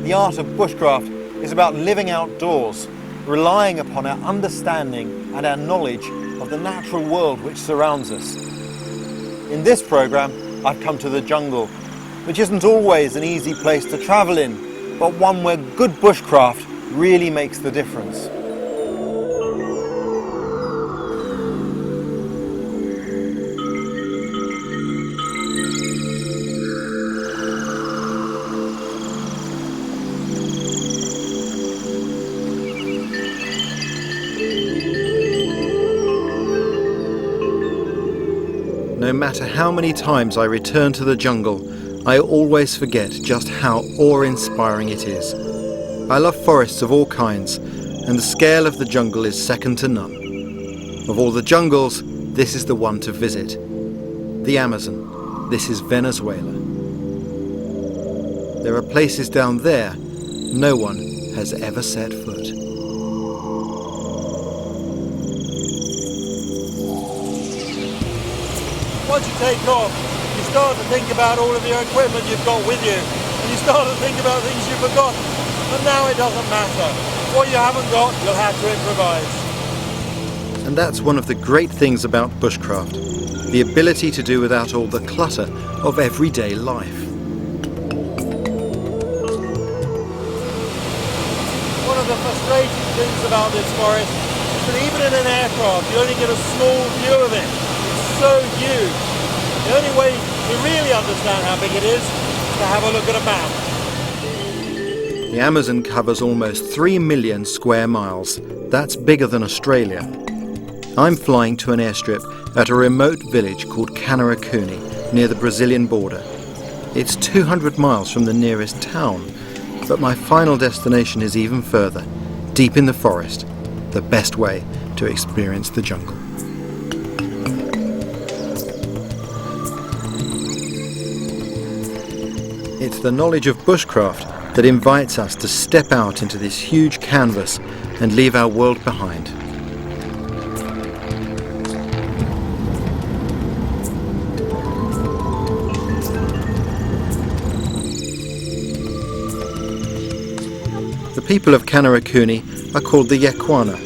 The art of bushcraft is about living outdoors, relying upon our understanding and our knowledge of the natural world which surrounds us. In this programme, I've come to the jungle, which isn't always an easy place to travel in, but one where good bushcraft really makes the difference. No matter how many times I return to the jungle, I always forget just how awe-inspiring it is. I love forests of all kinds, and the scale of the jungle is second to none. Of all the jungles, this is the one to visit. The Amazon. This is Venezuela. There are places down there no one has ever set foot. Once you take off, you start to think about all of your equipment you've got with you, and you start to think about things you've forgotten. And now it doesn't matter. What you haven't got, you'll have to improvise. And that's one of the great things about bushcraft, the ability to do without all the clutter of everyday life. One of the frustrating things about this forest is that even in an aircraft, you only get a small view of it. So huge. The only way to really understand how big it is to have a look at a map. The Amazon covers almost 3 million square miles. That's bigger than Australia. I'm flying to an airstrip at a remote village called Canaracuni, near the Brazilian border. It's 200 miles from the nearest town, but my final destination is even further, deep in the forest, the best way to experience the jungle. It's the knowledge of bushcraft that invites us to step out into this huge canvas and leave our world behind. The people of Canaracuni are called the Yekuana,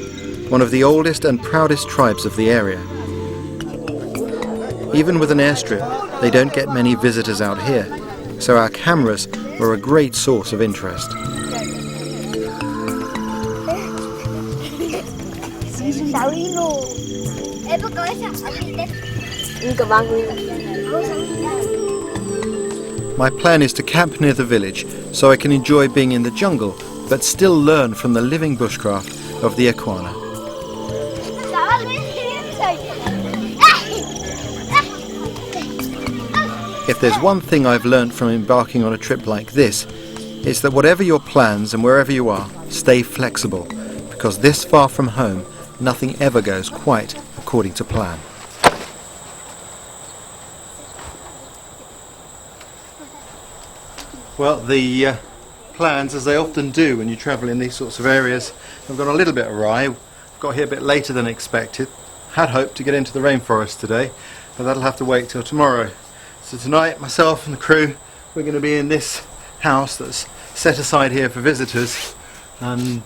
one of the oldest and proudest tribes of the area. Even with an airstrip, they don't get many visitors out here, so our cameras were a great source of interest. My plan is to camp near the village so I can enjoy being in the jungle but still learn from the living bushcraft of the Yekuana. If there's one thing I've learned from embarking on a trip like this, it's that whatever your plans and wherever you are, stay flexible, because this far from home, nothing ever goes quite according to plan. Well, the plans, as they often do when you travel in these sorts of areas, have gone a little bit awry. Got here a bit later than expected. Had hoped to get into the rainforest today, but that'll have to wait till tomorrow. So tonight, myself and the crew, we're going to be in this house that's set aside here for visitors and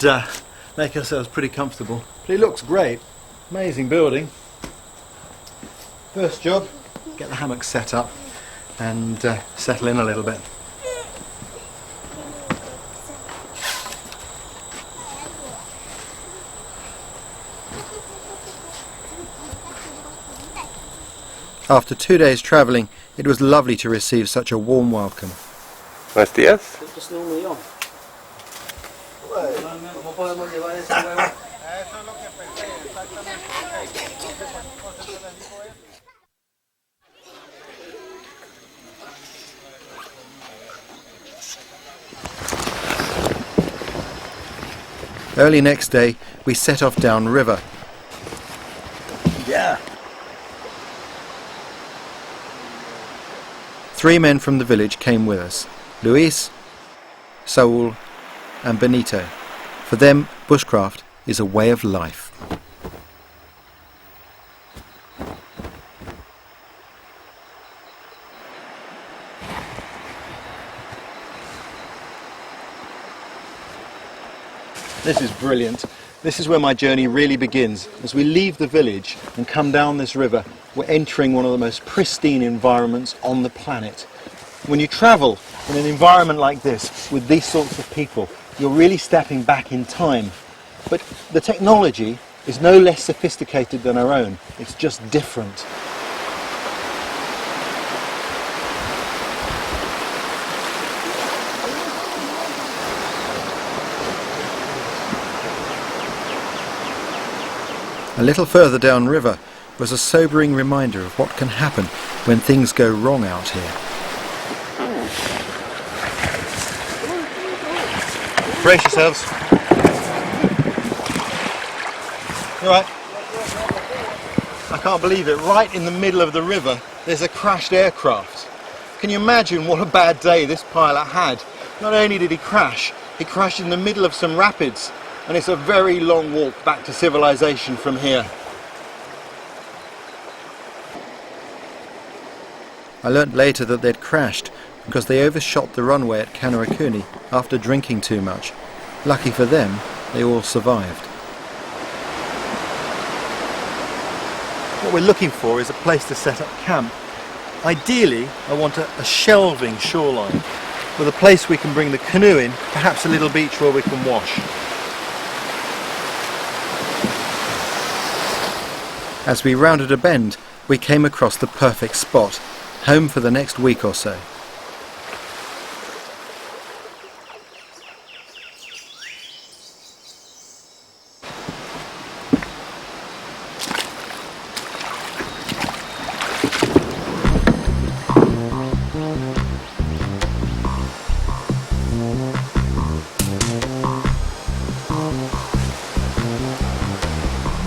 make ourselves pretty comfortable. But it looks great. Amazing building. First job, get the hammock set up and settle in a little bit. After 2 days travelling, it was lovely to receive such a warm welcome. Buenos días. Early next day, we set off downriver. Yeah. 3 men from the village came with us, Luis, Saul and Benito. For them, bushcraft is a way of life. This is brilliant. This is where my journey really begins. As we leave the village and come down this river, we're entering one of the most pristine environments on the planet. When you travel in an environment like this, with these sorts of people, you're really stepping back in time. But the technology is no less sophisticated than our own. It's just different. A little further downriver was a sobering reminder of what can happen when things go wrong out here. Brace yourselves. You all right? I can't believe it. Right in the middle of the river, there's a crashed aircraft. Can you imagine what a bad day this pilot had? Not only did he crashed in the middle of some rapids. And it's a very long walk back to civilization from here. I learnt later that they'd crashed because they overshot the runway at Kanerakuni after drinking too much. Lucky for them, they all survived. What we're looking for is a place to set up camp. Ideally, I want a shelving shoreline with a place we can bring the canoe in, perhaps a little beach where we can wash. As we rounded a bend, we came across the perfect spot, home for the next week or so.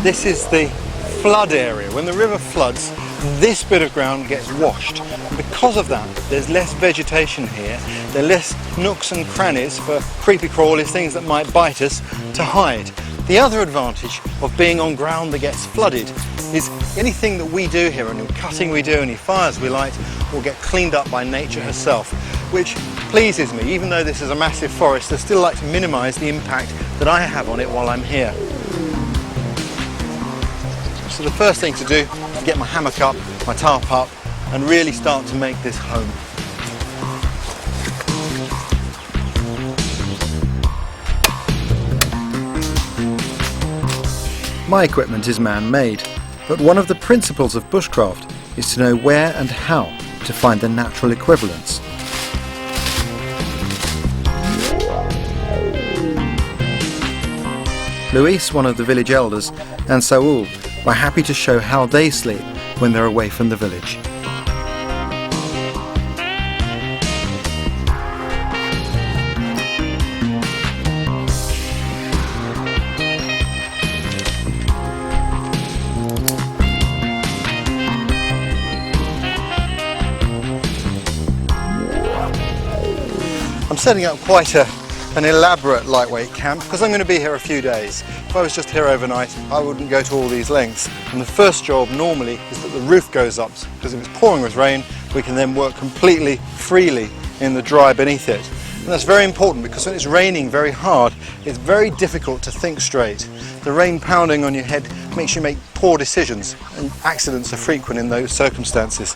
This is the flood area. When the river floods, this bit of ground gets washed. And because of that, there's less vegetation here. There are less nooks and crannies for creepy crawlies, things that might bite us, to hide. The other advantage of being on ground that gets flooded is anything that we do here, any cutting we do, any fires we light, will get cleaned up by nature herself, which pleases me. Even though this is a massive forest, I still like to minimise the impact that I have on it while I'm here. So the first thing to do is get my hammock up, my tarp up, and really start to make this home. My equipment is man-made, but one of the principles of bushcraft is to know where and how to find the natural equivalents. Luis, one of the village elders, and Saul were happy to show how they sleep when they're away from the village. I'm setting up quite an elaborate lightweight camp because I'm going to be here a few days. If I was just here overnight, I wouldn't go to all these lengths. And the first job normally is that the roof goes up, because if it's pouring with rain, we can then work completely freely in the dry beneath it. And that's very important because when it's raining very hard, it's very difficult to think straight. The rain pounding on your head makes you make poor decisions, and accidents are frequent in those circumstances.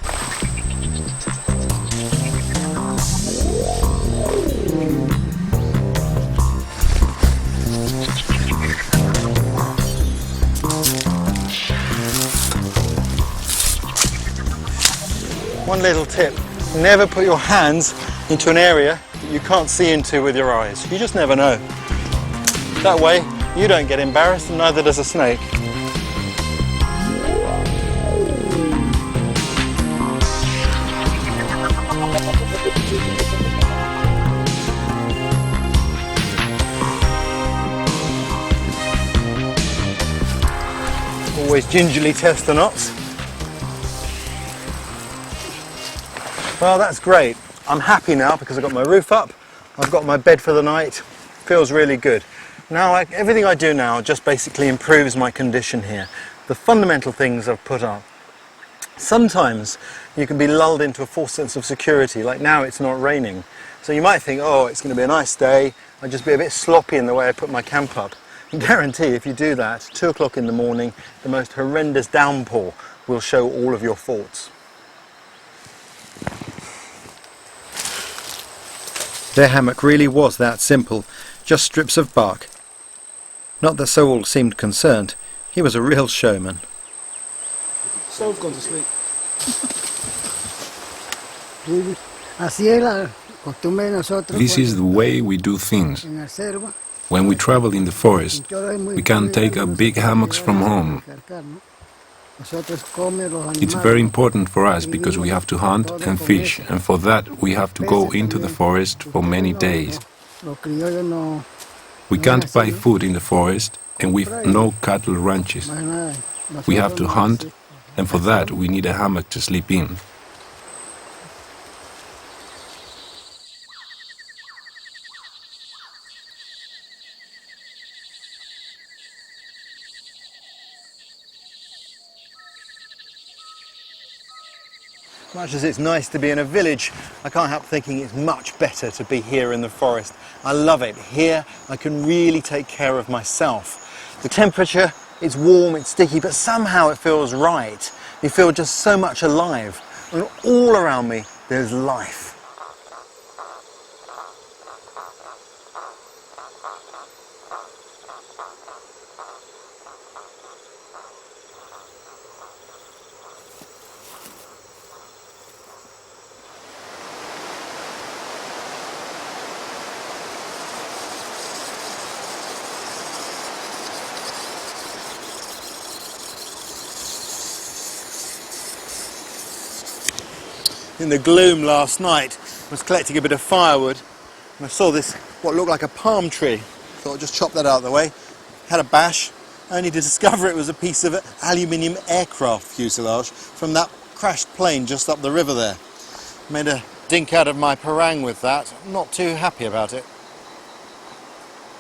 One little tip, never put your hands into an area that you can't see into with your eyes. You just never know. That way you don't get embarrassed and neither does a snake. Always gingerly test the knots. Well, that's great. I'm happy now because I've got my roof up, I've got my bed for the night. Feels really good. Now, everything I do now just basically improves my condition here. The fundamental things I've put up. Sometimes you can be lulled into a false sense of security, like now it's not raining. So you might think, oh, it's going to be a nice day, I'll just be a bit sloppy in the way I put my camp up. I guarantee if you do that, 2 o'clock in the morning, the most horrendous downpour will show all of your faults. Their hammock really was that simple, just strips of bark. Not that Saul seemed concerned, he was a real showman. Saul's gone to sleep. This is the way we do things. When we travel in the forest, we can't take our big hammocks from home. It's very important for us because we have to hunt and fish, and for that we have to go into the forest for many days. We can't buy food in the forest, and we've no cattle ranches. We have to hunt, and for that we need a hammock to sleep in. Much as it's nice to be in a village, I can't help thinking it's much better to be here in the forest. I love it. Here I can really take care of myself. The temperature, it's warm, it's sticky, but somehow it feels right. You feel just so much alive. And all around me, there's life. In the gloom last night, I was collecting a bit of firewood and I saw this, what looked like a palm tree. Thought I'd just chop that out of the way. Had a bash, only to discover it was a piece of aluminium aircraft fuselage from that crashed plane just up the river there. Made a dink out of my parang with that. I'm not too happy about it.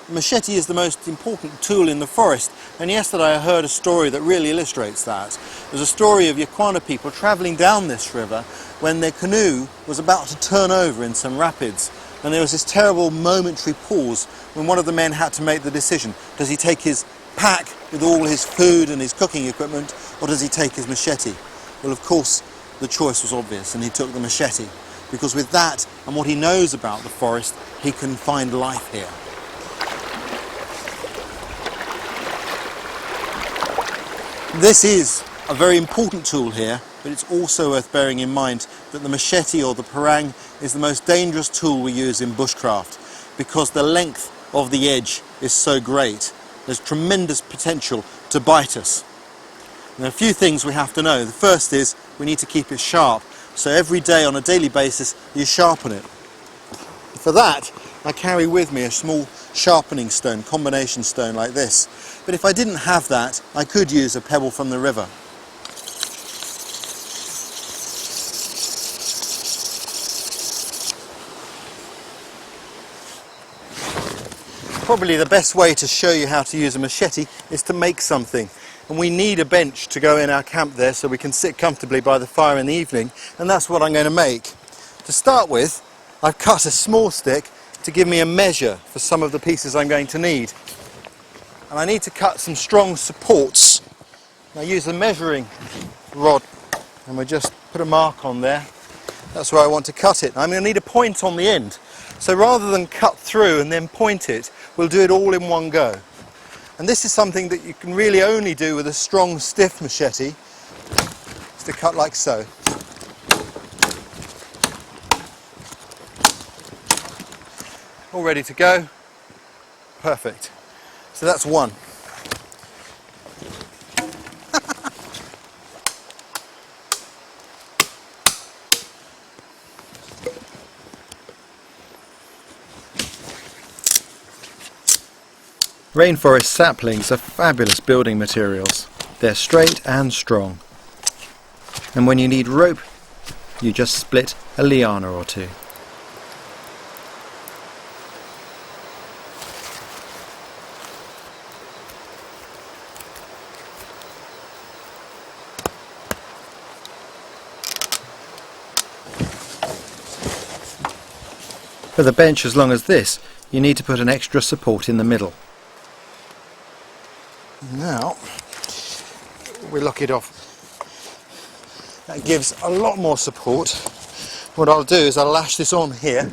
The machete is the most important tool in the forest, and yesterday I heard a story that really illustrates that. There's a story of Yekuana people travelling down this river when their canoe was about to turn over in some rapids, and there was this terrible momentary pause when one of the men had to make the decision. Does he take his pack with all his food and his cooking equipment, or does he take his machete? Well, of course, the choice was obvious, and he took the machete, because with that and what he knows about the forest, he can find life here. This is a very important tool here, but it's also worth bearing in mind that the machete or the parang is the most dangerous tool we use in bushcraft because the length of the edge is so great. There's tremendous potential to bite us. And there are a few things we have to know. The first is we need to keep it sharp. So every day on a daily basis you sharpen it. For that I carry with me a small sharpening stone, combination stone like this. But if I didn't have that, I could use a pebble from the river. Probably the best way to show you how to use a machete is to make something. And we need a bench to go in our camp there so we can sit comfortably by the fire in the evening, and that's what I'm going to make. To start with, I've cut a small stick to give me a measure for some of the pieces I'm going to need. And I need to cut some strong supports. I use a measuring rod and we just put a mark on there. That's where I want to cut it. I'm going to need a point on the end. So rather than cut through and then point it, we'll do it all in one go. And this is something that you can really only do with a strong, stiff machete. Just to cut like so. All ready to go. Perfect. So that's one. Rainforest saplings are fabulous building materials. They're straight and strong. And when you need rope, you just split a liana or two. With a bench as long as this, you need to put an extra support in the middle. Now, we lock it off. That gives a lot more support. What I'll do is I'll lash this on here.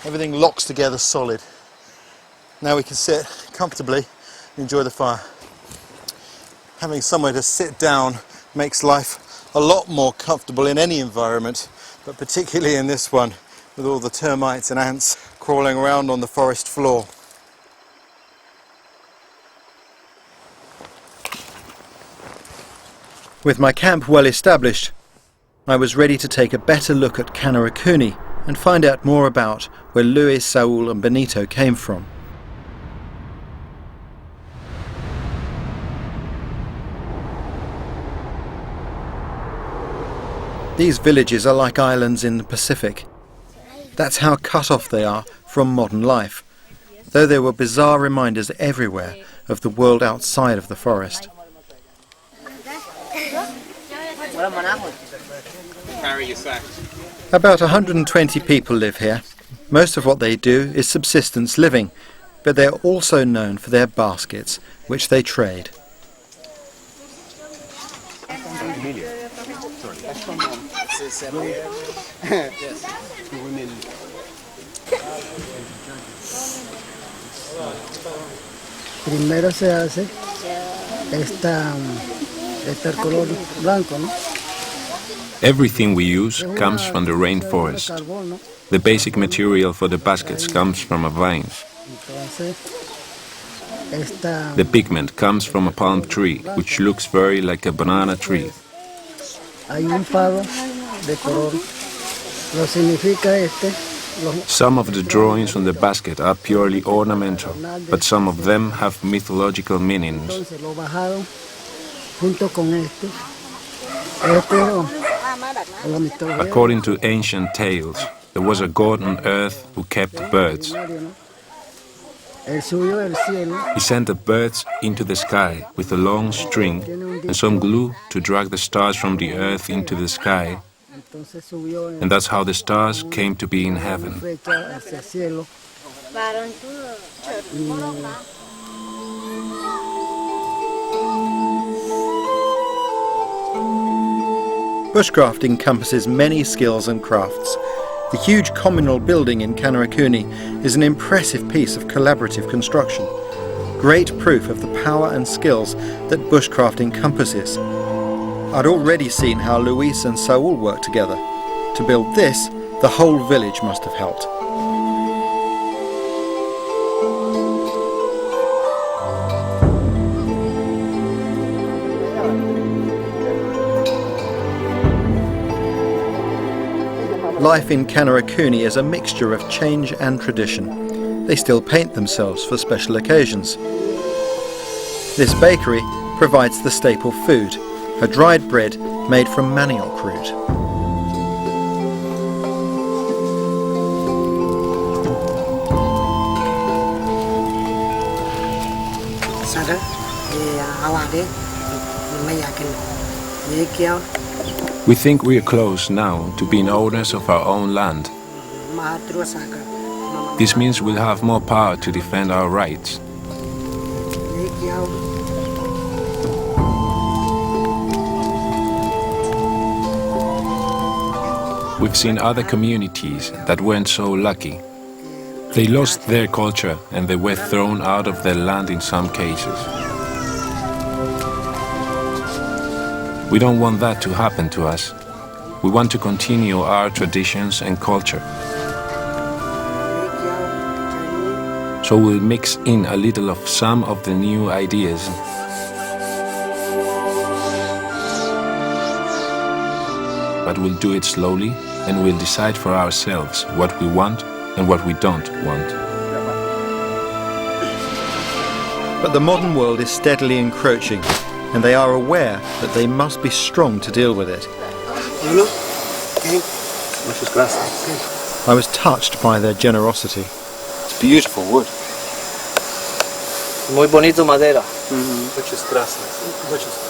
Everything locks together solid. Now we can sit comfortably and enjoy the fire. Having somewhere to sit down makes life a lot more comfortable in any environment, but particularly in this one, with all the termites and ants crawling around on the forest floor. With my camp well established, I was ready to take a better look at Kanarukuni and find out more about where Luis, Saul and Benito came from. These villages are like islands in the Pacific. That's how cut off they are from modern life, though there were bizarre reminders everywhere of the world outside of the forest. About 120 people live here. Most of what they do is subsistence living, but they're also known for their baskets, which they trade. Primero se hace el color blanco, ¿no? Everything we use comes from the rainforest. The basic material for the baskets comes from a vine. The pigment comes from a palm tree, which looks very like a banana tree. Some of the drawings on the basket are purely ornamental, but some of them have mythological meanings. According to ancient tales, there was a god on earth who kept birds. He sent the birds into the sky with a long string and some glue to drag the stars from the earth into the sky. And that's how the stars came to be in heaven. Bushcraft encompasses many skills and crafts. The huge communal building in Kanarukuni is an impressive piece of collaborative construction. Great proof of the power and skills that bushcraft encompasses. I'd already seen how Luis and Saul worked together. To build this, the whole village must have helped. Life in Kanarukuni is a mixture of change and tradition. They still paint themselves for special occasions. This bakery provides the staple food, a dried bread made from manioc root. We think we are close now to being owners of our own land. This means we'll have more power to defend our rights. We've seen other communities that weren't so lucky. They lost their culture and they were thrown out of their land in some cases. We don't want that to happen to us. We want to continue our traditions and culture. So we'll mix in a little of some of the new ideas. But we'll do it slowly and we'll decide for ourselves what we want and what we don't want. But the modern world is steadily encroaching, and they are aware that they must be strong to deal with it. I was touched by their generosity. It's beautiful wood. Muy bonito madera. Muchas gracias.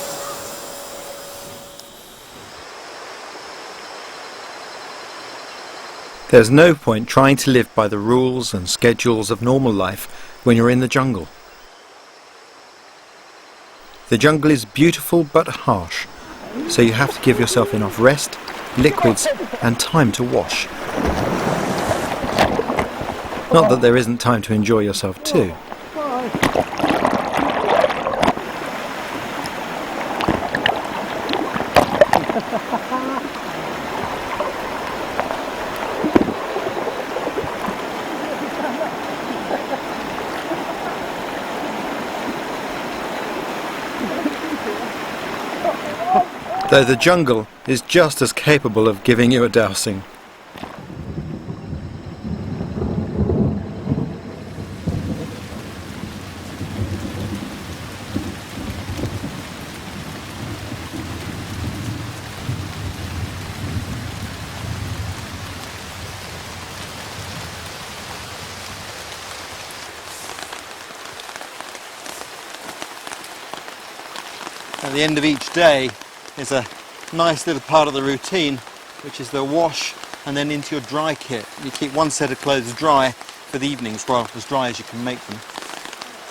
There's no point trying to live by the rules and schedules of normal life when you're in the jungle. The jungle is beautiful but harsh, so you have to give yourself enough rest, liquids and time to wash. Not that there isn't time to enjoy yourself too. Though the jungle is just as capable of giving you a dousing. At the end of each day is a nice little part of the routine, which is the wash and then into your dry kit. You keep one set of clothes dry for the evenings, well, as dry as you can make them.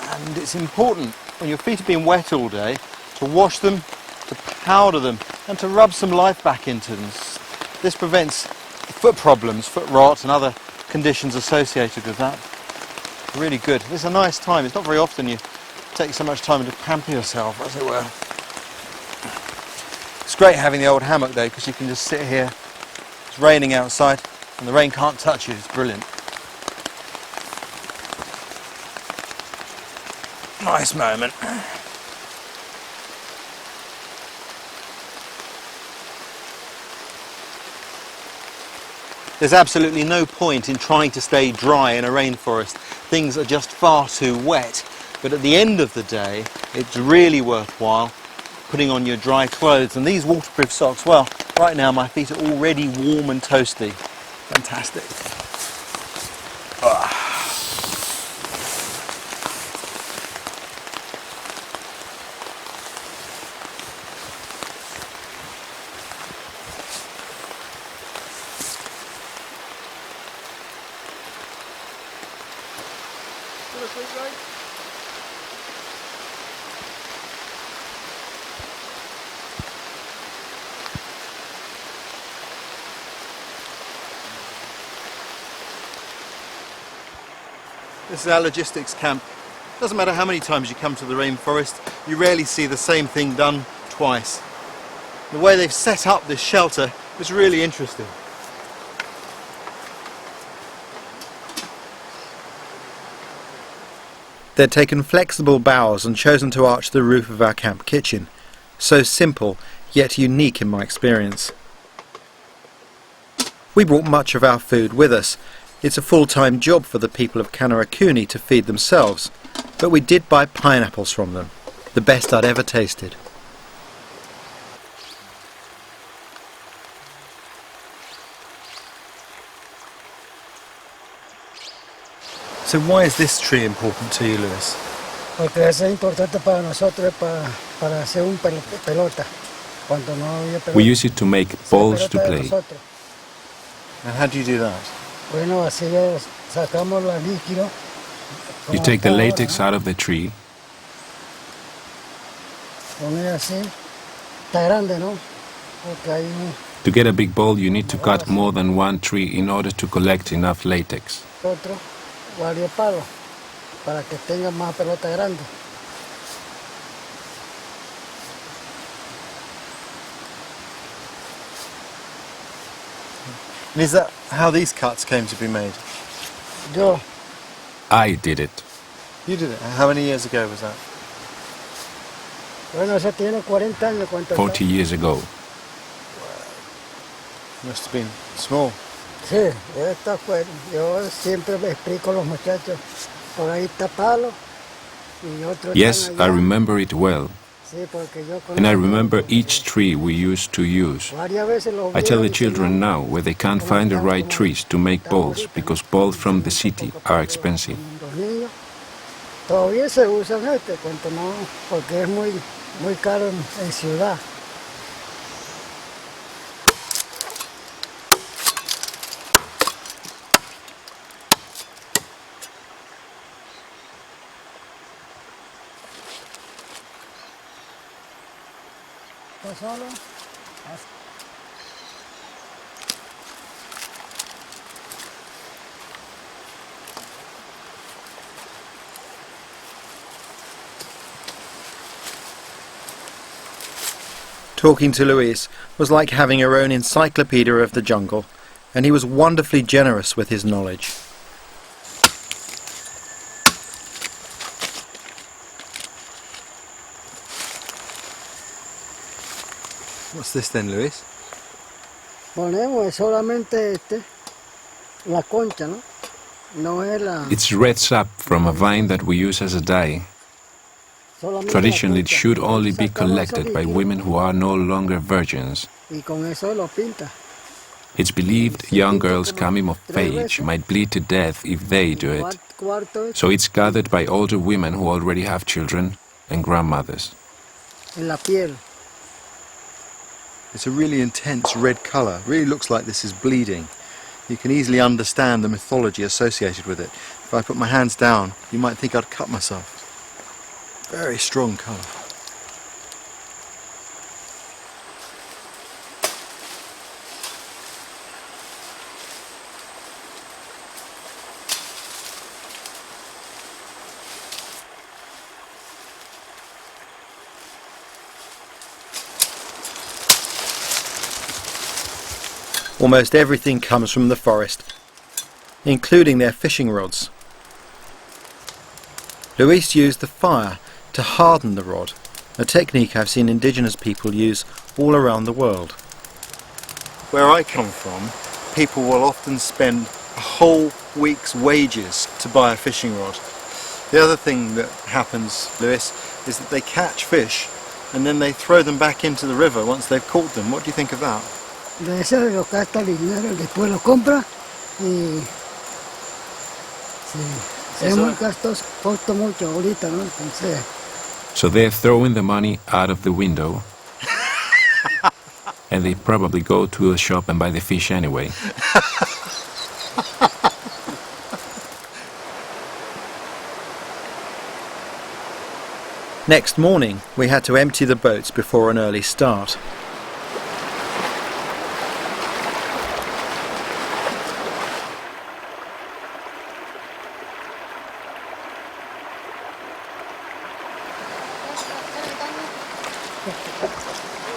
And it's important, when your feet have been wet all day, to wash them, to powder them, and to rub some life back into them. This prevents foot problems, foot rot, and other conditions associated with that. Really good. It's a nice time. It's not very often you take so much time to pamper yourself, as it were. It's great having the old hammock though, because you can just sit here. It's raining outside and the rain can't touch you. It's brilliant. Nice moment. There's absolutely no point in trying to stay dry in a rainforest. Things are just far too wet. But at the end of the day, it's really worthwhile putting on your dry clothes. And these waterproof socks, well, right now my feet are already warm and toasty. Fantastic. This is our logistics camp. Doesn't matter how many times you come to the rainforest, you rarely see the same thing done twice. The way they've set up this shelter is really interesting. They'd taken flexible boughs and chosen to arch the roof of our camp kitchen. So simple, yet unique in my experience. We brought much of our food with us. It's a full-time job for the people of Kanerakuni to feed themselves, but we did buy pineapples from them, the best I'd ever tasted. So why is this tree important to you, Lewis? Porque eso es importante para nosotros para hacer un pelota. Cuando no había pelota. We use it to make balls to play. And how do you do that? Bueno, así sacamos la líquido. You take the latex out of the tree. Así. Está grande, ¿no? Porque hay To get a big ball, you need to cut more than one tree in order to collect enough latex. otro, varios palos, para que tenga más pelota grande. And is that how these cuts came to be made? Yo, I did it. You did it. How many years ago was that? bueno, eso tiene 40 años. 40 years ago. Must have been small. Sí, esta fue, yo siempre me explico a los muchachos, por ahí está palo y otro. Yes, I remember it well. Sí, porque yo And I remember each tree we used to use. varias veces los I tell the veo children now where they can't find the right trees to make balls because balls from the city are expensive. Los niños todavía se usan cuanto no, porque es muy caro en ciudad. está solo. Talking to Luis was like having your own encyclopedia of the jungle, and he was wonderfully generous with his knowledge. What's this then, Luis? Ponemos solamente la concha, ¿no? No es la... It's red sap from a vine that we use as a dye. solamente Traditionally, it la concha. should only be Sacamos collected esos by líquidos women who are no longer virgins. y con eso lo pinta. It's believed young girls coming of age might bleed to death if they do it. Cuarto So it's gathered by older women who already have children and grandmothers. en la piel. It's a really intense red colour. Really looks like this is bleeding. You can easily understand the mythology associated with it. If I put my hands down, you might think I'd cut myself. Very strong colour. Almost everything comes from the forest, including their fishing rods. Luis used the fire to harden the rod, a technique I've seen indigenous people use all around the world. Where I come from, people will often spend a whole week's wages to buy a fishing rod. The other thing that happens, Luis, is that they catch fish and then they throw them back into the river once they've caught them. What do you think of that? De eso lo gasta el dinero, después lo compra y sí, es muy costoso, costa mucho ahorita, ¿no? Entonces, So they're throwing the money out of the window, and they probably go to a shop and buy the fish anyway. Next morning, we had to empty the boats before an early start.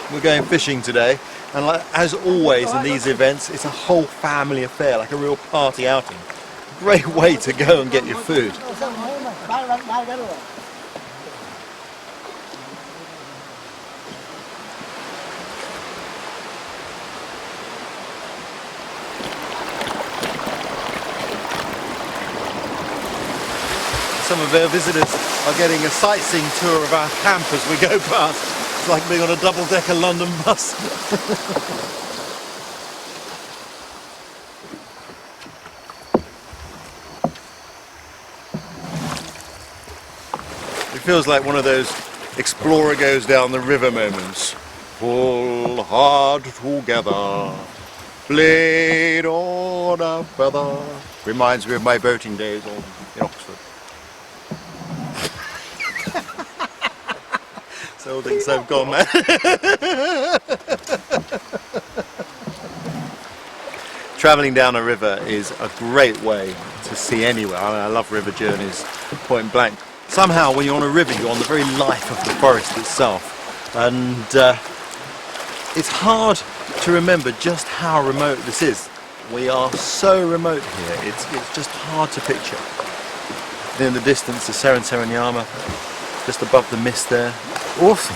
We're going fishing today, and as always in these events, it's a whole family affair, like a real party outing. Great way to go and get your food. Some of our visitors are getting a sightseeing tour of our camp as we go past. It's like being on a double-decker London bus. It feels like one of those explorer goes down the river moments. Pull hard together, blade on a feather. Reminds me of my boating days in Oxford. So thinks I've gone, man. Travelling down a river is a great way to see anywhere. I mean, I love river journeys, point blank. Somehow when you're on a river, you're on the very life of the forest itself. And it's hard to remember just how remote this is. We are so remote here, it's just hard to picture. In the distance, the Serenyama, just above the mist there. Awesome.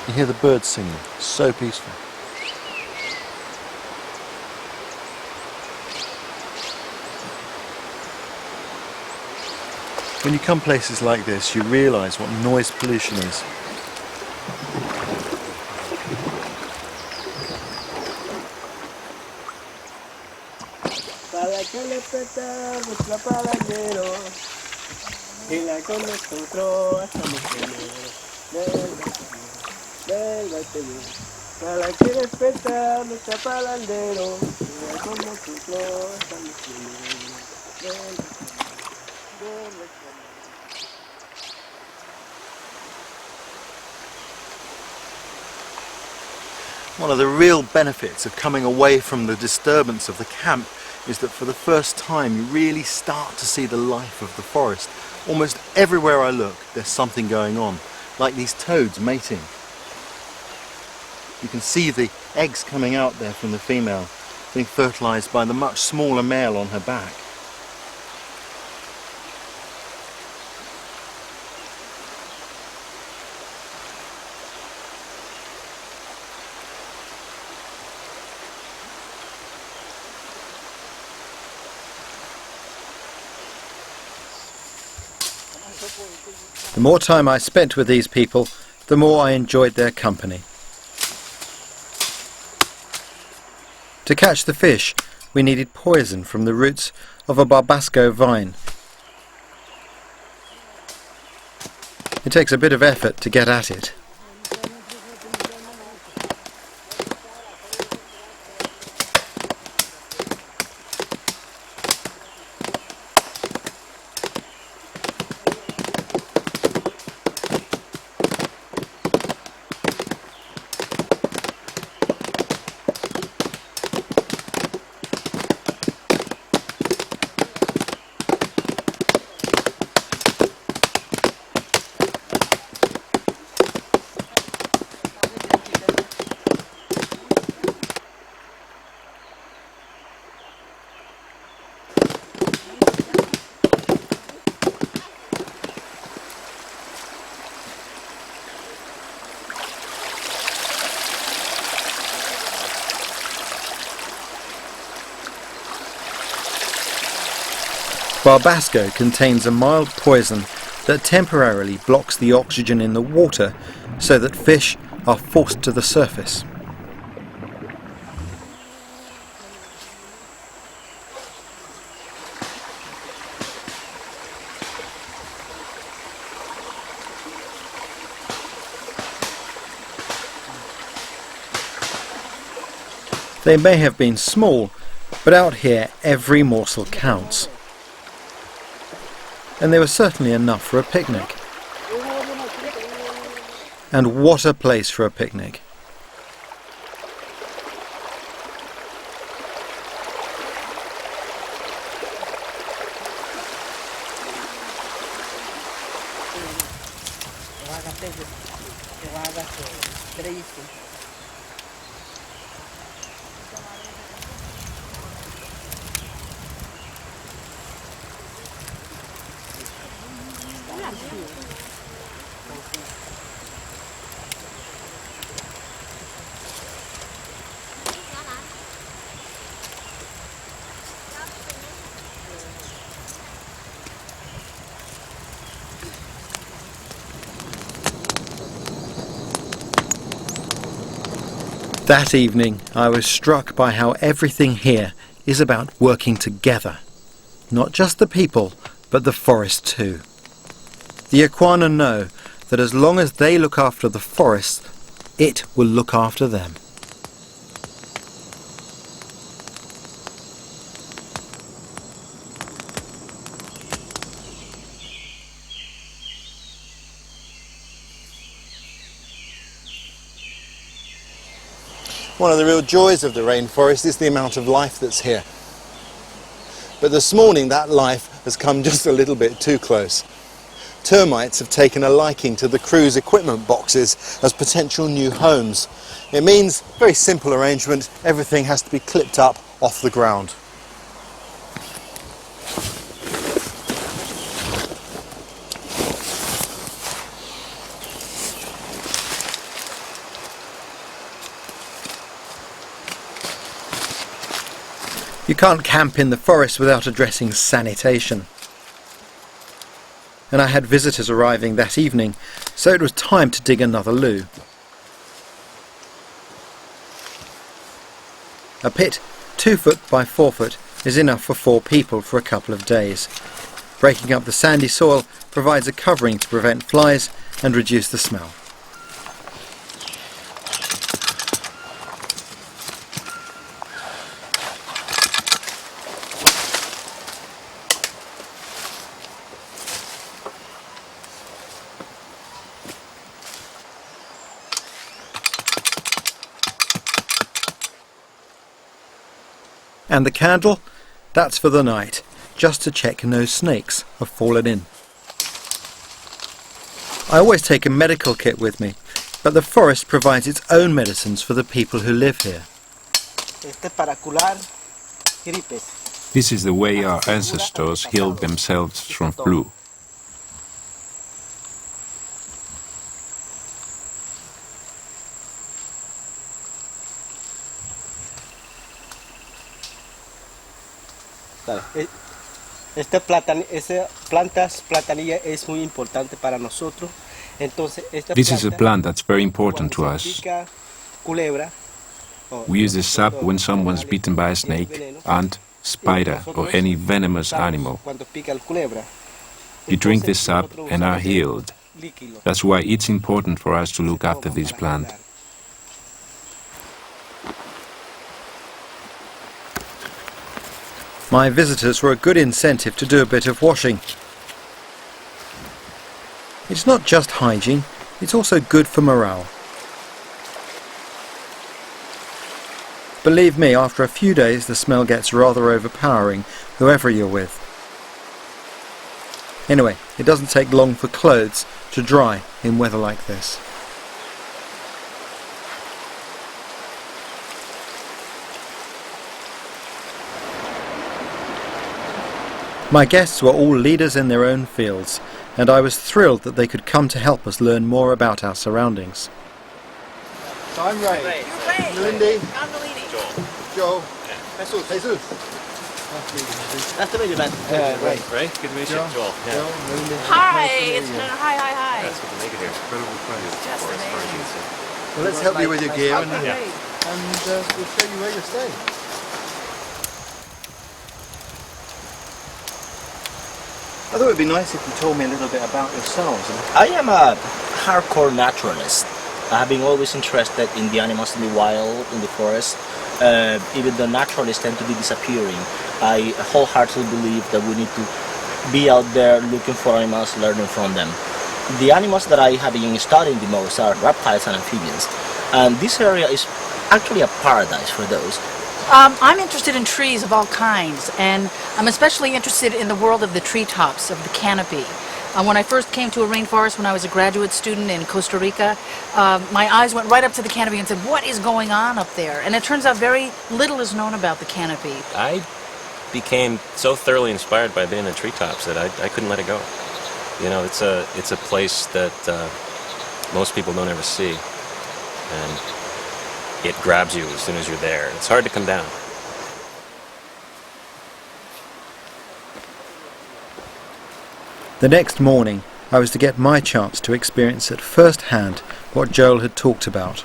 You hear the birds singing, so peaceful. When you come places like this, you realise what noise pollution is. Venga este día. Para que despertar nuestra palandero. Como tu flor, estamos One of the real benefits of coming away from the disturbance of the camp is that for the first time you really start to see the life of the forest. Almost everywhere I look there's something going on, like these toads mating. You can see the eggs coming out there from the female, being fertilised by the much smaller male on her back. The more time I spent with these people, the more I enjoyed their company. To catch the fish, we needed poison from the roots of a barbasco vine. It takes a bit of effort to get at it. Barbasco contains a mild poison that temporarily blocks the oxygen in the water so that fish are forced to the surface. They may have been small, but out here every morsel counts. And there was certainly enough for a picnic. And what a place for a picnic. That evening I was struck by how everything here is about working together. Not just the people, but the forest too. The Yekuana know that as long as they look after the forest, it will look after them. One of the real joys of the rainforest is the amount of life that's here. But this morning that life has come just a little bit too close. Termites have taken a liking to the crew's equipment boxes as potential new homes. It means, very simple arrangement, everything has to be clipped up off the ground. You can't camp in the forest without addressing sanitation. And I had visitors arriving that evening, so it was time to dig another loo. A pit 2 foot by 4 foot is enough for 4 people for a couple of days. Breaking up the sandy soil provides a covering to prevent flies and reduce the smell. And the candle? That's for the night, just to check no snakes have fallen in. I always take a medical kit with me, but the forest provides its own medicines for the people who live here. This is the way our ancestors healed themselves from flu. Esta plantas platanilla es muy importante para nosotros. Entonces, esta This is a planta, plant that's very important to cuando us. se pica culebra, o- We use this sap when someone's bitten by a snake, ant, spider, or any venomous animal. Cuando pica el culebra, You drink entonces this sap nosotros and are usamos healed. líquido. That's why it's important for us to look after this plant. My visitors were a good incentive to do a bit of washing. It's not just hygiene, it's also good for morale. Believe me, after a few days the smell gets rather overpowering, whoever you're with. Anyway, it doesn't take long for clothes to dry in weather like this. My guests were all leaders in their own fields, and I was thrilled that they could come to help us learn more about our surroundings. So I'm Ray. Lindy. I'm Nalini. Joel. Jesus. Nice to meet you, man. Ray. Ray, good to meet you. Joel. Joel, Lindy. Hi. It's hi. That's good to make it here. Incredible place. Just amazing. Well, let's help you with your gear and Great. we'll show you where you're staying. I thought it would be nice if you told me a little bit about yourselves. I am a hardcore naturalist. I have been always interested in the animals in the wild, in the forest. Even though naturalists tend to be disappearing, I wholeheartedly believe that we need to be out there looking for animals, learning from them. The animals that I have been studying the most are reptiles and amphibians. And this area is actually a paradise for those. I'm interested in trees of all kinds, and I'm especially interested in the world of the treetops, of the canopy. When I first came to a rainforest when I was a graduate student in Costa Rica, my eyes went right up to the canopy and said, what is going on up there? And it turns out very little is known about the canopy. I became so thoroughly inspired by being in treetops that I couldn't let it go. You know, it's a place that most people don't ever see, and it grabs you as soon as you're there. It's hard to come down. The next morning, I was to get my chance to experience at first hand what Joel had talked about.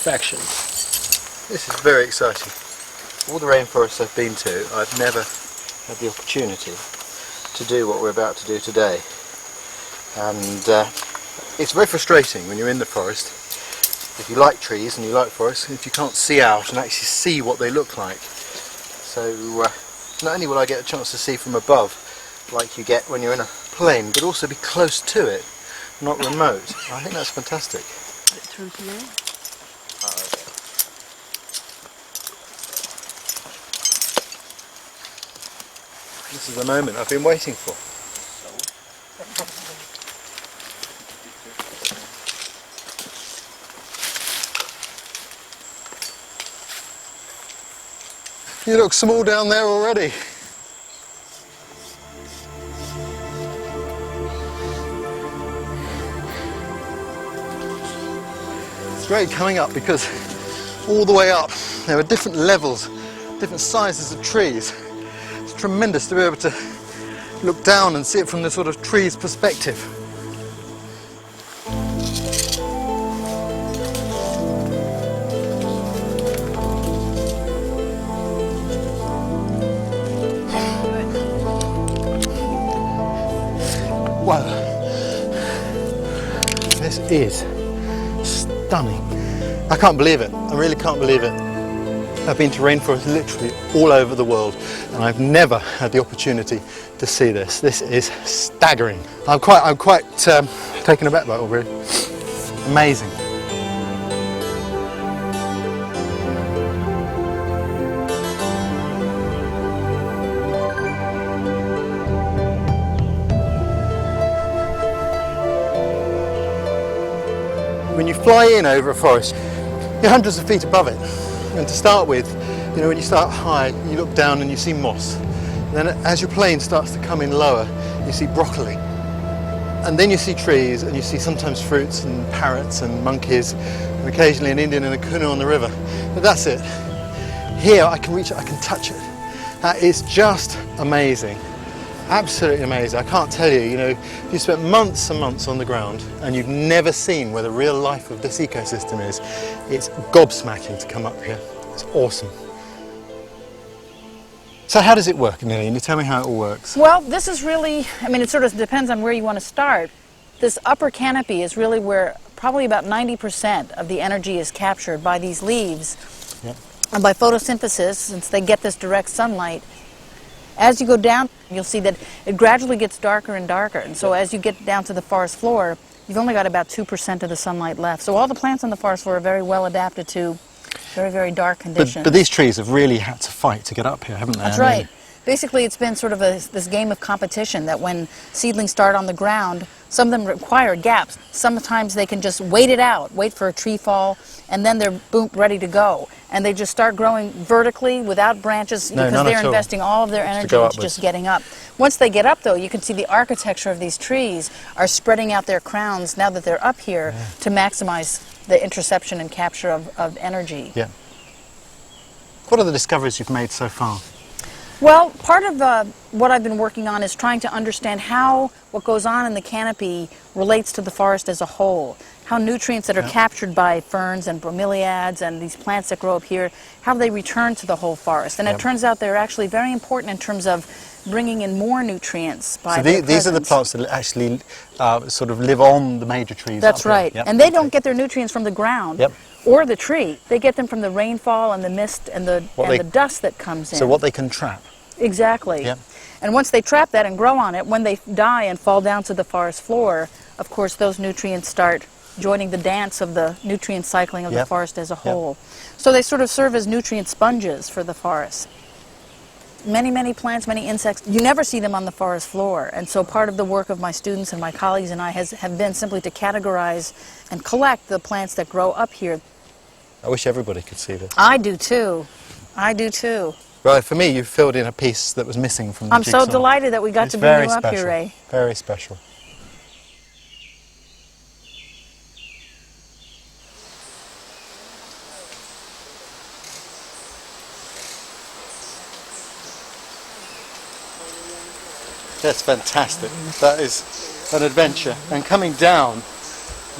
Perfection. This is very exciting. All the rainforests I've been to, I've never had the opportunity to do what we're about to do today. And it's very frustrating when you're in the forest, if you like trees and you like forests, if you can't see out and actually see what they look like. So not only will I get a chance to see from above, like you get when you're in a plane, but also be close to it, not remote. I think that's fantastic. Through here? This is the moment I've been waiting for. You look small down there already. It's great coming up because all the way up there are different levels, different sizes of trees. It's tremendous to be able to look down and see it from the sort of tree's perspective. Wow. This is stunning. I can't believe it. I really can't believe it. I've been to rainforests literally all over the world, and I've never had the opportunity to see this. This is staggering. I'm quite taken aback by it all, really. Amazing. When you fly in over a forest, you're hundreds of feet above it. And to start with, you know, when you start high, you look down and you see moss. And then as your plane starts to come in lower, you see broccoli. And then you see trees, and you see sometimes fruits and parrots and monkeys, and occasionally an Indian in a canoe on the river. But that's it. Here I can reach it, I can touch it. That is just amazing. Absolutely amazing. I can't tell you, you know, you spent months and months on the ground and you've never seen where the real life of this ecosystem is. It's gobsmacking to come up here. It's awesome. So how does it work, Amelia? Can you tell me how it all works? Well, this is really, I mean, it sort of depends on where you want to start. This upper canopy is really where probably about 90% of the energy is captured by these leaves. Yep. And by photosynthesis, since they get this direct sunlight. As you go down, you'll see that it gradually gets darker and darker. And so as you get down to the forest floor, you've only got about 2% of the sunlight left. So all the plants on the forest floor are very well adapted to very, very dark conditions. But these trees have really had to fight to get up here, haven't they? That's right. Basically, it's been sort of this game of competition that when seedlings start on the ground, some of them require gaps. Sometimes they can just wait it out, wait for a tree fall, and then they're boom, ready to go. And they just start growing vertically without branches because they're investing all of their energy into just getting up. Once they get up, though, you can see the architecture of these trees are spreading out their crowns now that they're up here to maximize the interception and capture of energy. Yeah. What are the discoveries you've made so far? Well, part of what I've been working on is trying to understand how what goes on in the canopy relates to the forest as a whole. How nutrients that are captured by ferns and bromeliads and these plants that grow up here, how they return to the whole forest. And it turns out they're actually very important in terms of bringing in more nutrients by their presence. These are the plants that actually sort of live on the major trees. That's right. Yep. And they don't get their nutrients from the ground. Or the tree. They get them from the rainfall and the mist and the dust that comes in. So what they can trap. Exactly. Yep. And once they trap that and grow on it, when they die and fall down to the forest floor, of course those nutrients start joining the dance of the nutrient cycling of the forest as a whole. So they sort of serve as nutrient sponges for the forest. Many, many plants, many insects, you never see them on the forest floor. And so part of the work of my students and my colleagues and I have been simply to categorize and collect the plants that grow up here. I wish everybody could see this. I do too. I do too. Well, for me, you've filled in a piece that was missing from the jigsaw. I'm so delighted that we got to bring you up here, Ray. Very special. That's fantastic. That is an adventure. And coming down,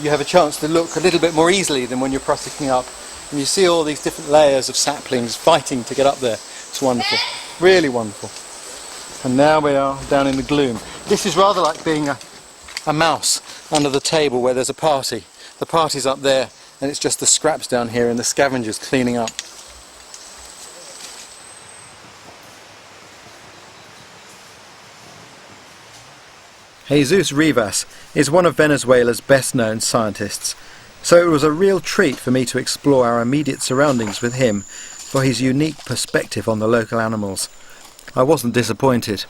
you have a chance to look a little bit more easily than when you're prosecuting up. And you see all these different layers of saplings fighting to get up there. It's wonderful. Really wonderful. And now we are down in the gloom. This is rather like being a mouse under the table where there's a party. The party's up there and it's just the scraps down here and the scavengers cleaning up. Jesus Rivas is one of Venezuela's best-known scientists, so it was a real treat for me to explore our immediate surroundings with him for his unique perspective on the local animals. I wasn't disappointed.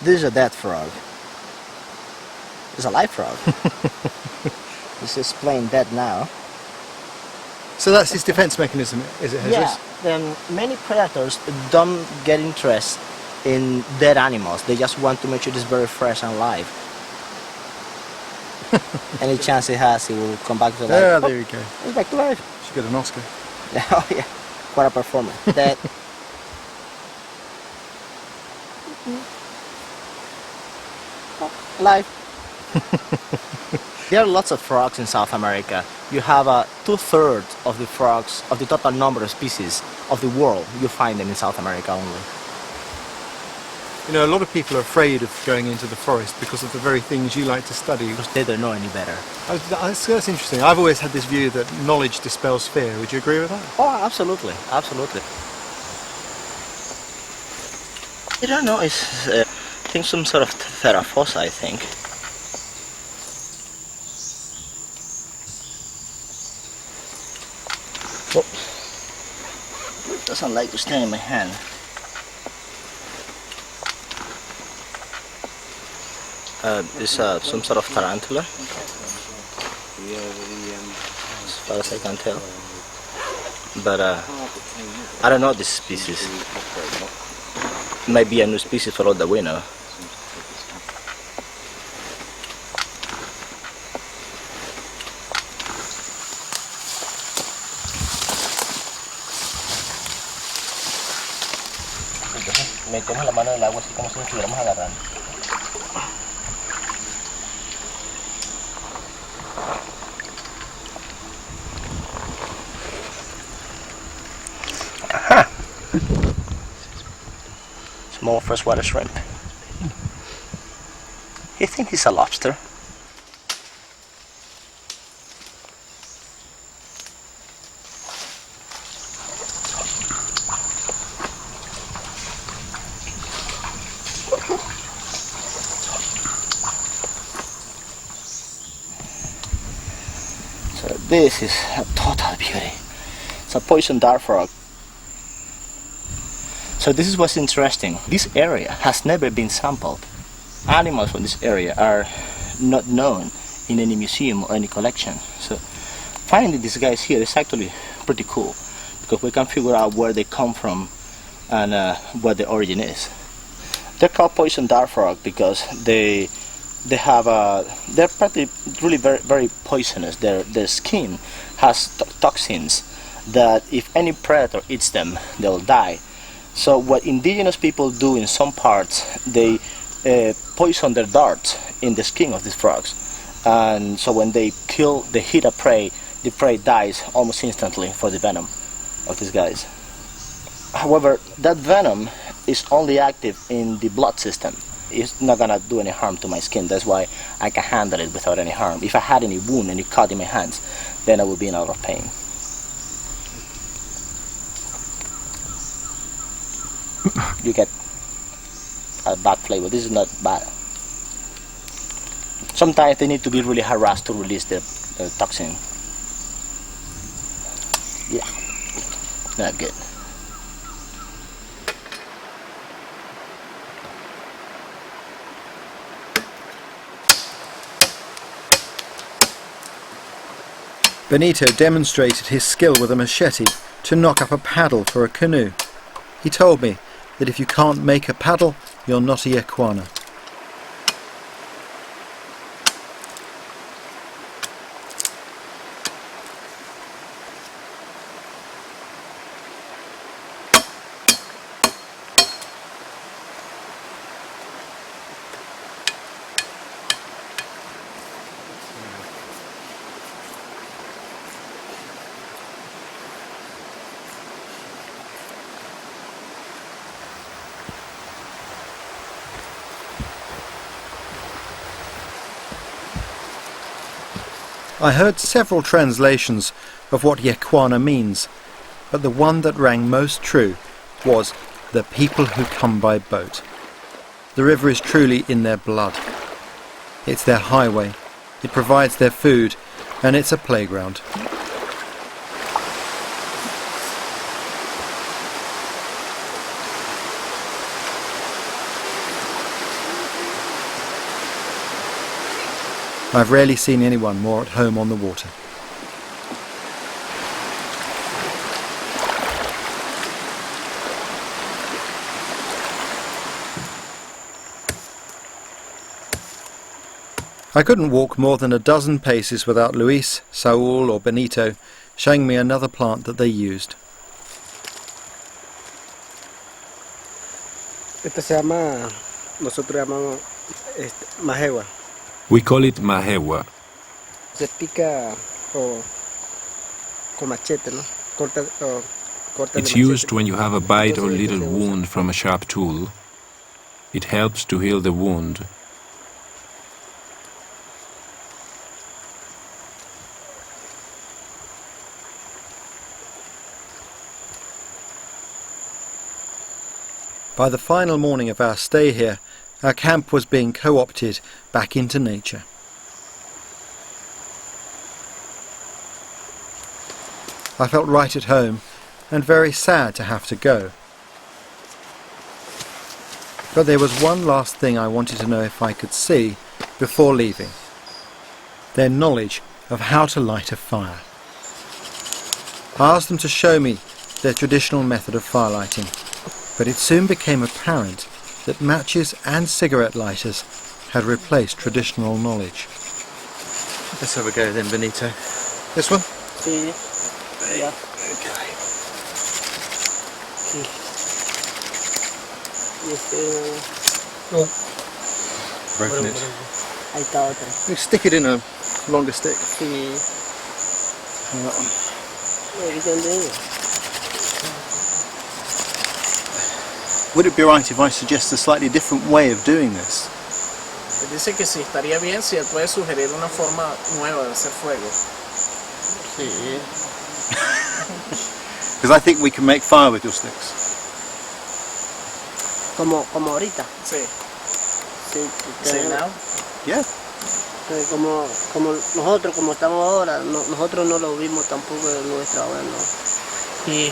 This is a dead frog. It's a live frog. It's just plain dead now. So that's his defense mechanism, is it, Jesus? Yeah, then many predators don't get interest in dead animals. They just want to make sure it's very fresh and alive. Any chance he has, he will come back to life. Yeah, there you go. He's back to life. Should get an Oscar. Oh yeah, what a performer. Dead. Alive. There are lots of frogs in South America. You have 2/3 of the frogs, of the total number of species of the world, you find them in South America only. You know, a lot of people are afraid of going into the forest because of the very things you like to study. They don't know any better. That's interesting. I've always had this view that knowledge dispels fear. Would you agree with that? Oh, absolutely, absolutely. I don't know, it's I think some sort of theraphos, I think. Oh. It doesn't like to stay in my hand. It's some sort of tarantula, as far as I can tell. But I don't know this species. Maybe a new species for all that we know. Metemos la mano en el agua así como si nos estuviéramos agarrando. Aha! Small freshwater shrimp. You think he's a lobster? So this is a total beauty. It's a poison dart frog. So this is what's interesting. This area has never been sampled. Animals from this area are not known in any museum or any collection. So finding these guys here is actually pretty cool because we can figure out where they come from and what the origin is. They're called poison dart frog because they're pretty really very poisonous. Their skin has toxins that if any predator eats them, they'll die. So what indigenous people do in some parts, they poison their darts in the skin of these frogs, and so when they hit a prey, the prey dies almost instantly for the venom of these guys. However, that venom is only active in the blood system. It's not gonna do any harm to my skin. That's why I can handle it without any harm. If I had any wound, any cut in my hands, then I would be in a lot of pain. You get a bad flavor. This is not bad. Sometimes they need to be really harassed to release the toxin. Yeah, not good. Benito demonstrated his skill with a machete to knock up a paddle for a canoe. He told me that if you can't make a paddle, you're not a Yekuana. I heard several translations of what Yekuana means, but the one that rang most true was the people who come by boat. The river is truly in their blood. It's their highway, it provides their food, and it's a playground. I've rarely seen anyone more at home on the water. I couldn't walk more than a dozen paces without Luis, Saul or Benito showing me another plant that they used. Esta se llama, nosotros llamamos majewa. We call it mahewa. Se pica con machete, ¿no? Corta de It's machete. used when you have a bite or little wound from a sharp tool. It helps to heal the wound. By the final morning of our stay here, our camp was being co-opted back into nature. I felt right at home and very sad to have to go. But there was one last thing I wanted to know if I could see before leaving. Their knowledge of how to light a fire. I asked them to show me their traditional method of fire lighting, but it soon became apparent that matches and cigarette lighters had replaced traditional knowledge. Let's have a go then, Benito. This one? Sí. Ya. Okay. Sí. Y Broken it. ahí está otra. You stick it in a longer stick. Sí. And that one. Ahorita donde. Would it be right if I suggest a slightly different way of doing this? Dice que sí, estaría bien si él puede sugerir una forma nueva de hacer fuego. Sí. Because I think we can make fire with your sticks. Como ahorita. Sí. Sí. Say now? Yeah. Como nosotros, como estamos ahora, nosotros no lo vimos tampoco en nuestra hora, ¿no? He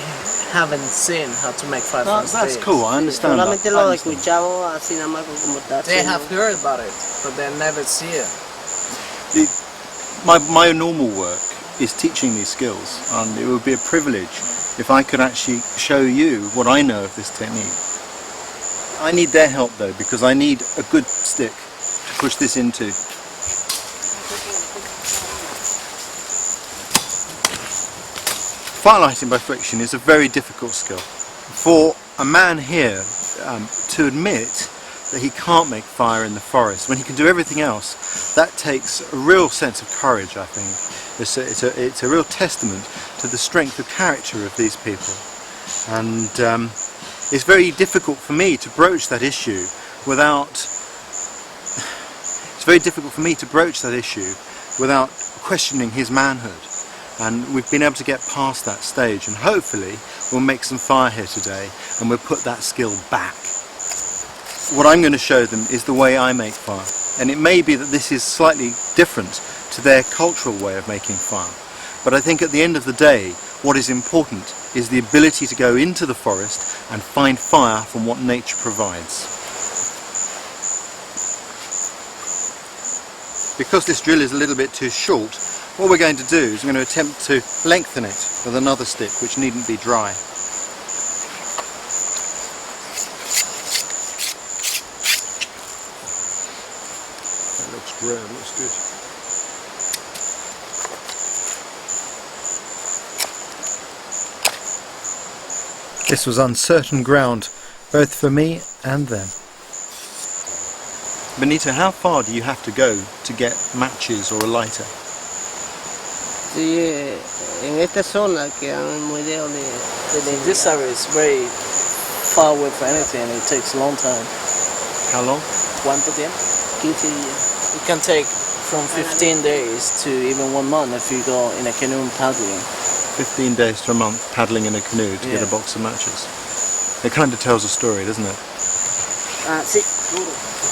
haven't seen how to make fire Oh, from that's sticks. cool, I understand that. Solamente lo escuchamos así nada más como está They haciendo. have heard about it, but they never see it. My normal work is teaching these skills, and it would be a privilege if I could actually show you what I know of this technique. I need their help though, because I need a good stick to push this into. Firelighting by friction is a very difficult skill. For a man here to admit that he can't make fire in the forest when he can do everything else, that takes a real sense of courage, I think. It's a real testament to the strength of character of these people. And it's very difficult for me to broach that issue without questioning his manhood. And we've been able to get past that stage, and hopefully we'll make some fire here today and we'll put that skill back. What I'm going to show them is the way I make fire, and it may be that this is slightly different to their cultural way of making fire, but I think at the end of the day what is important is the ability to go into the forest and find fire from what nature provides. Because this drill is a little bit too short, what we're going to do is we're going to attempt to lengthen it with another stick, which needn't be dry. That looks great, looks good. This was uncertain ground, both for me and them. Benito, how far do you have to go to get matches or a lighter? Sí, en esta zona quedan muy lejos de This area is very far away for anything, and it takes a long time. How long? ¿Cuánto tiempo? 15 días. It can take from 15 days to even 1 month if you go in a canoe paddling. 15 days to a month paddling in a canoe to get Yeah. a box of matches. It kind of tells a story, doesn't it? Ah, sí.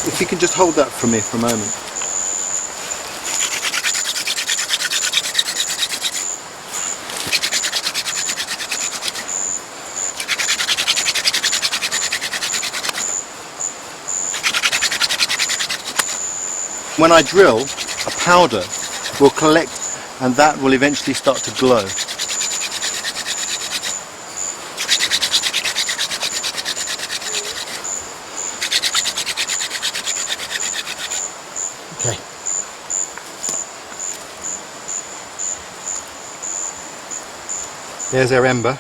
If you can just hold that for me for a moment. When I drill, a powder will collect and that will eventually start to glow. Okay. There's our ember.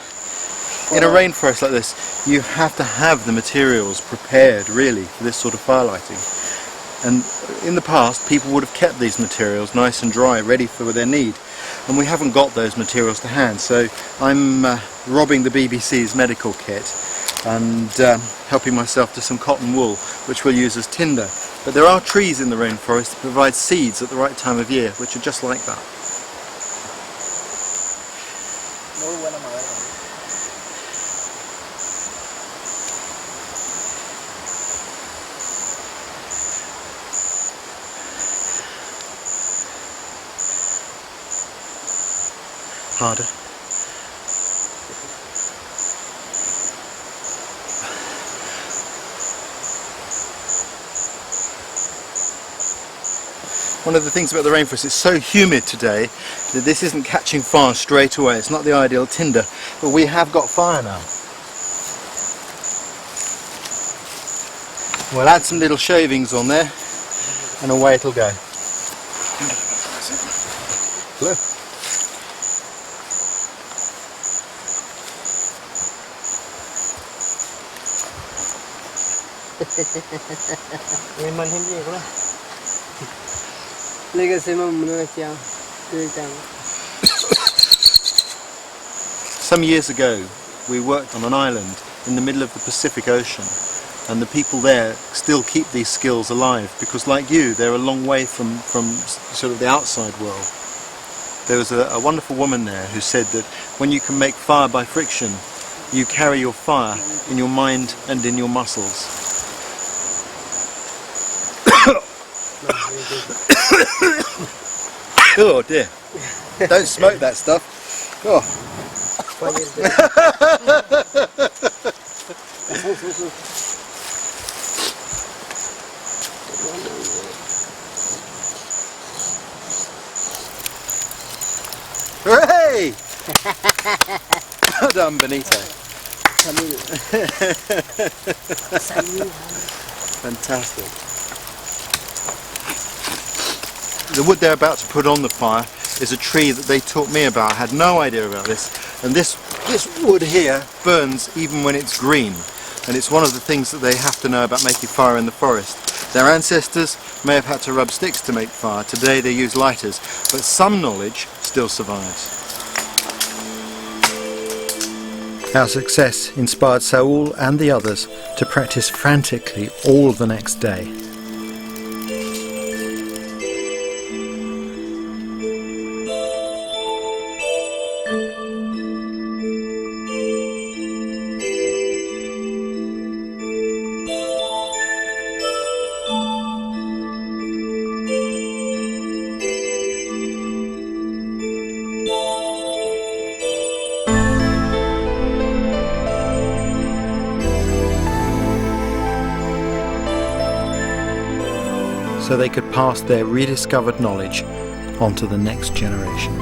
In a rainforest like this, you have to have the materials prepared really for this sort of firelighting. And in the past, people would have kept these materials nice and dry, ready for their need. And we haven't got those materials to hand, so I'm robbing the BBC's medical kit and helping myself to some cotton wool, which we'll use as tinder. But there are trees in the rainforest that provide seeds at the right time of year, which are just like that. Muy buena madera. Harder. One of the things about the rainforest, it's so humid today that this isn't catching fire straight away. It's not the ideal tinder, but we have got fire now. We'll add some little shavings on there and away it'll go. Hello. Some years ago we worked on an island in the middle of the Pacific Ocean, and the people there still keep these skills alive because, like you, they're a long way from sort of the outside world. There was a wonderful woman there who said that when you can make fire by friction, you carry your fire in your mind and in your muscles. Oh dear. Don't smoke that stuff. Oh. Hooray! Well done, Benito. Fantastic. The wood they're about to put on the fire is a tree that they taught me about. I had no idea about this. And this wood here burns even when it's green. And it's one of the things that they have to know about making fire in the forest. Their ancestors may have had to rub sticks to make fire. Today they use lighters. But some knowledge still survives. Our success inspired Saul and the others to practice frantically all the next day. So they could pass their rediscovered knowledge on to the next generation.